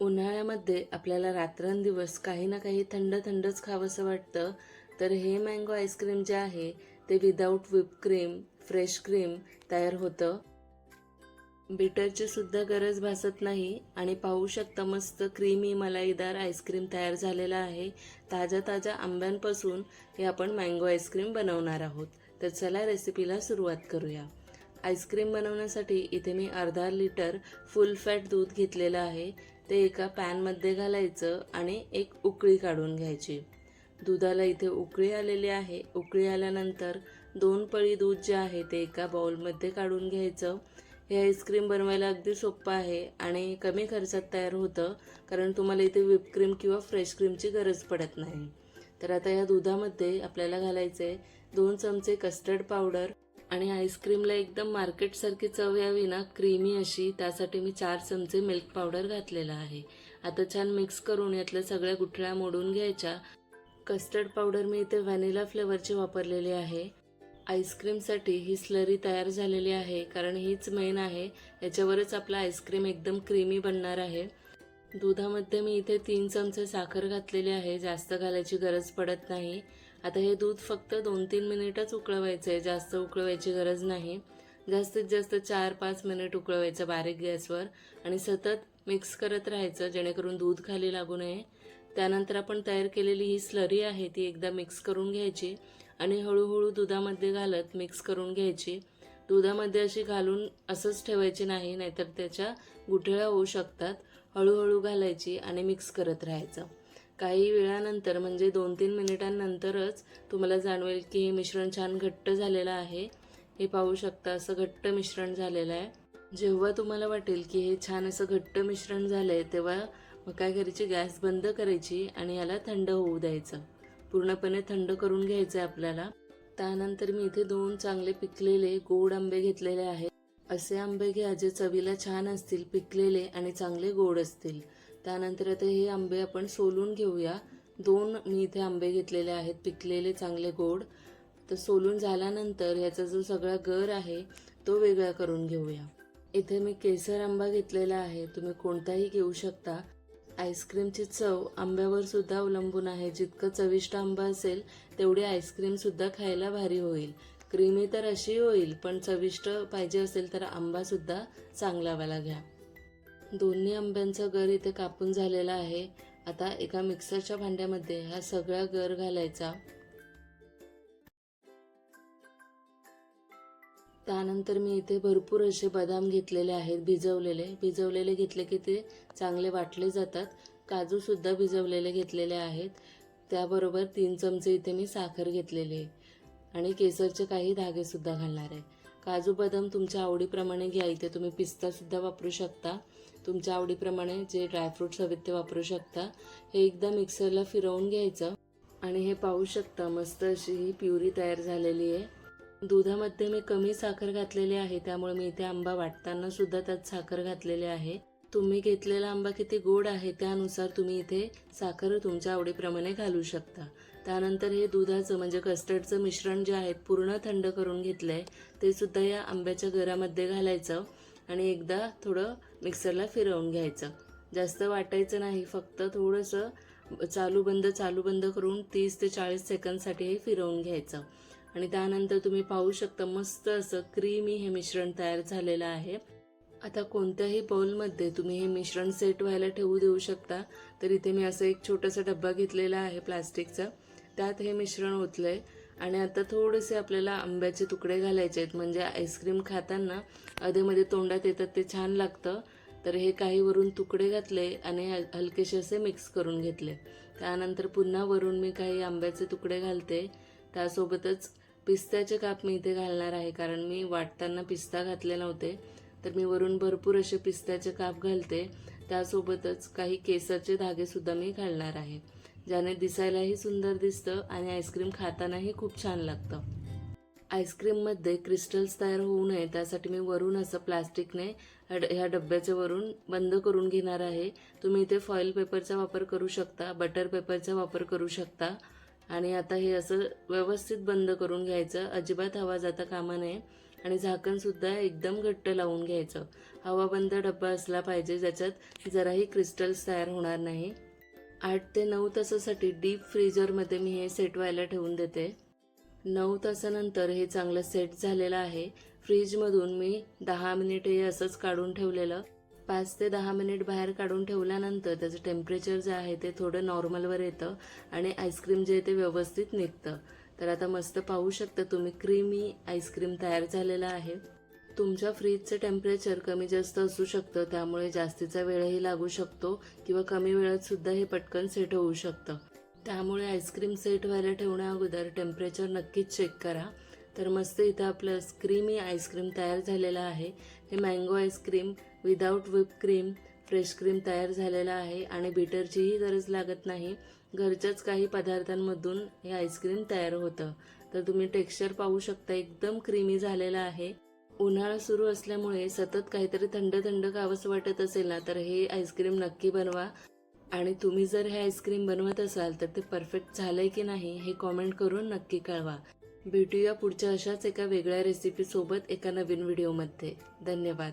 उन्हाळ्यामध्ये आपल्याला रात्रंदिवस काही ना काही थंड थंडच खावंसं वाटतं. तर हे मँगो आईस्क्रीम जे आहे ते without whip cream, fresh cream तयार होतं. बीटरची सुद्धा गरज भासत नाही आणि पाहू शकता मस्त क्रीमी मलाईदार आईस्क्रीम तयार झालेला आहे. ताज्या ताज्या आंब्यांपासून हे आपण मँगो आईस्क्रीम बनवणार आहोत. तर चला रेसिपीला सुरुवात करूया. आईस्क्रीम बनवण्यासाठी इथे मी अर्धा लिटर फुल फॅट दूध घेतलेलं आहे. ते एका पॅनमध्ये घालायचं आणि एक उकळी काढून घ्यायची. दुधाला इथे उकळी आलेली आहे. उकळी आल्यानंतर 2 पळी दूध जे आहे ते एका बाउलमध्ये काढून घ्यायचं. हे आईस्क्रीम बनवायला अगदी सोपं आहे आणि कमी खर्चात तयार होतं, कारण तुम्हाला इथे व्हिप क्रीम किंवा फ्रेश क्रीमची गरज पडत नाही. तर आता या दुधामध्ये आपल्याला घालायचे 2 चमचे कस्टर्ड पावडर आणि आईस्क्रीमला एकदम मार्केटसारखी चव यावी ना, क्रीमी अशी, त्यासाठी मी 4 चमचे मिल्क पावडर घातलेला आहे. आता छान मिक्स करून यातल्या सगळ्या गुठळ्या मोडून घ्यायच्या. कस्टर्ड पावडर मी इथे व्हॅनिला फ्लेवरची वापरलेली आहे. आईस्क्रीमसाठी ही स्लरी तयार झालेली आहे, कारण हीच मेन आहे. याच्यावरच आपला आईस्क्रीम एकदम क्रीमी बनणार आहे. दुधामध्ये मी इथे 3 चमचे साखर घातलेली आहे. जास्त घालायची गरज पडत नाही. आता हे दूध फक्त 2-3 मिनिटच उकळवायचं आहे, जास्त उकळवायची गरज नाही. जास्तीत जास्त 4-5 मिनिट उकळवायचं बारीक गॅसवर आणि सतत मिक्स करत राहायचं, जेणेकरून दूध खाली लागू नये. त्यानंतर आपण तयार केलेली ही स्लरी आहे ती एकदा मिक्स करून घ्यायची आणि हळूहळू दुधामध्ये घालत मिक्स करून घ्यायची. दुधामध्ये अशी घालून असंच ठेवायची नाही, नाहीतर त्याच्या गुठळ्या होऊ शकतात. हळूहळू घालायची आणि मिक्स करत राहायचं. काही वेळानंतर म्हणजे 2-3 मिनिटांनंतरच तुम्हाला जाणवेल की हे मिश्रण छान घट्ट झालेलं आहे. हे पाहू शकता, असं घट्ट मिश्रण झालेलं आहे. जेव्हा तुम्हाला वाटेल की हे छान असं घट्ट मिश्रण झालं आहे, तेव्हा मग काय करायची, गॅस बंद करायची आणि याला थंड होऊ द्यायचं. पूर्णपणे थंड करून घ्यायचं आहे आपल्याला. त्यानंतर मी इथे 2 चांगले पिकलेले गोड आंबे घेतलेले आहेत. असे आंबे घ्या जे चवीला छान असतील, पिकलेले आणि चांगले गोड असतील. त्यानंतर आता हे आंबे आपण सोलून घेऊया. 2 मी इथे आंबे घेतलेले आहेत, पिकलेले चांगले गोड. तर सोलून झाल्यानंतर याचा जो सगळा गर आहे तो वेगळा करून घेऊया. इथे मी केसर आंबा घेतलेला आहे, तुम्ही कोणताही घेऊ शकता. आईस्क्रीमची चव आंब्यावर सुद्धा अवलंबून आहे. जितकं चविष्ट आंबा असेल तेवढी आईस्क्रीम सुद्धा खायला भारी होईल. क्रीमी तर अशी होईल, पण चविष्ट पाहिजे असेल तर आंबा सुद्धा चांगलावाला घ्या. दोन्ही आंब्यांचा गर इथे कापून झालेला आहे. आता एका मिक्सरच्या भांड्यामध्ये हा सगळा गर घालायचा. त्यानंतर मी इथे भरपूर असे बदाम घेतलेले आहेत, भिजवलेले घेतले की ते चांगले वाटले जातात. काजूसुद्धा भिजवलेले घेतलेले आहेत. त्याबरोबर 3 चमचे इथे मी साखर घेतलेली आहे आणि केसरचे काही धागेसुद्धा घालणार आहे. काजू बदाम तुमच्या आवडीप्रमाणे घ्या. इथे तुम्ही पिस्तासुद्धा वापरू शकता. तुमच्या आवडीप्रमाणे जे ड्रायफ्रूट्स हवेत ते वापरू शकता. हे एकदा मिक्सरला फिरवून घ्यायचं आणि हे पाहू शकता मस्त अशी ही प्युरी तयार झालेली आहे. दुधामध्ये मी कमी साखर घातलेली आहे, त्यामुळे मी इथे आंबा वाटताना सुद्धा त्यात साखर घातलेली आहे. तुम्ही घेतलेला आंबा किती गोड आहे त्यानुसार तुम्ही इथे साखर तुमच्या आवडीप्रमाणे घालू शकता. त्यानंतर हे दुधाचं म्हणजे कस्टर्डचं मिश्रण जे आहे पूर्ण थंड करून घेतलं आहे, ते सुद्धा या आंब्याच्या गरामध्ये घालायचं आणि एकदा थोडं मिक्सरला फिरवून घ्यायचं. जास्त वाटायचं नाही, फक्त थोडंसं चालू बंद करून 30 ते 40 सेकंदसाठी हे फिरवून घ्यायचं. आणि त्यानंतर तुम्ही पाहू शकता मस्त असं क्रीमी हे मिश्रण तयार झालेलं आहे. आता कोणत्याही बाउलमध्ये तुम्ही हे मिश्रण सेट व्हायला ठेवू देऊ शकता. तर इथे मी असं एक छोटासा डब्बा घेतलेला आहे प्लास्टिकचा, त्यात हे मिश्रण ओतलंय आणि आता थोडेसे आपल्याला आंब्याचे तुकडे घालायचे आहेत, म्हणजे आईस्क्रीम खाताना अधेमध्ये तोंडात येतात ते छान लागतं. तर हे काही वरून तुकडे घातले आणि हलकेसे असे मिक्स करून घेतले. त्यानंतर पुन्हा वरून मी काही आंब्याचे तुकडे घालते. त्यासोबतच पिस्त्याचे काप मी इथे घालणार आहे, कारण मी वाटताना पिस्ता घातले नव्हते. तर मी वरून भरपूर असे पिस्त्याचे काप घालते. त्यासोबतच काही केसरचे धागेसुद्धा मी घालणार आहे, ज्याने दिसायलाही सुंदर दिसतं आणि आईस्क्रीम खातानाही खूप छान लागतं. आईस्क्रीममध्ये क्रिस्टल्स तयार होऊ नये त्यासाठी मी वरून असं प्लास्टिकने ह्या डब्याच्या वरून बंद करून घेणार आहे. तुम्ही इथे फॉईल पेपरचा वापर करू शकता, बटर पेपरचा वापर करू शकता. आणि आता हे असं व्यवस्थित बंद करून घ्यायचं, अजिबात हवा जाता कामा नये आणि झाकणसुद्धा एकदम घट्ट लावून घ्यायचं. हवाबंद डब्बा असला पाहिजे ज्याच्यात जराही क्रिस्टल्स तयार होणार नाही. 8 ते 9 तासासाठी डीप फ्रीजरमध्ये मी हे सेट व्हायला ठेवून देते. 9 तासानंतर हे चांगलं सेट झालेलं आहे. फ्रीजमधून मी 10 मिनिट हे असंच काढून ठेवलेलं. 5 ते 10 मिनिट बाहेर काढून ठेवल्यानंतर त्याचं टेम्परेचर जे आहे ते थोडं नॉर्मलवर येतं आणि आईस्क्रीम जे आहे ते व्यवस्थित निघतं. तर आता मस्त पाहू शकता तुम्ही, क्रीमी आईस्क्रीम तयार झालेलं आहे. तुमच्या फ्रीजचं टेम्परेचर कमी जास्त असू शकतं, त्यामुळे जास्तीचा वेळही लागू शकतो किंवा कमी वेळात सुद्धा हे पटकन सेट होऊ शकतं. त्यामुळे आईस्क्रीम सेट व्हायला ठेवण्या अगोदर टेम्परेचर नक्कीच चेक करा. तर मस्त इथं आपलं क्रीमी आईस्क्रीम तयार झालेलं आहे. हे mango ice cream without whip cream, fresh cream तयार झालेलं आहे आणि बीटरचीही गरज लागत नाही. घरच्याच काही पदार्थांमधून हे आईस्क्रीम तयार होतं. तर तुम्ही टेक्स्चर पाहू शकता, एकदम क्रीमी झालेलं आहे. उन्हाळा सुरू असल्यामुळे सतत काहीतरी थंड थंड खावंसं वाटत असेल ना, तर हे आईस्क्रीम नक्की बनवा. आणि तुम्ही जर हे आईस्क्रीम बनवत असाल तर ते परफेक्ट झालंय की नाही हे कॉमेंट करून नक्की कळवा. भेटूया पुढच्या अशाच एका वेगळ्या रेसिपीसोबत एका नवीन व्हिडिओमध्ये. धन्यवाद.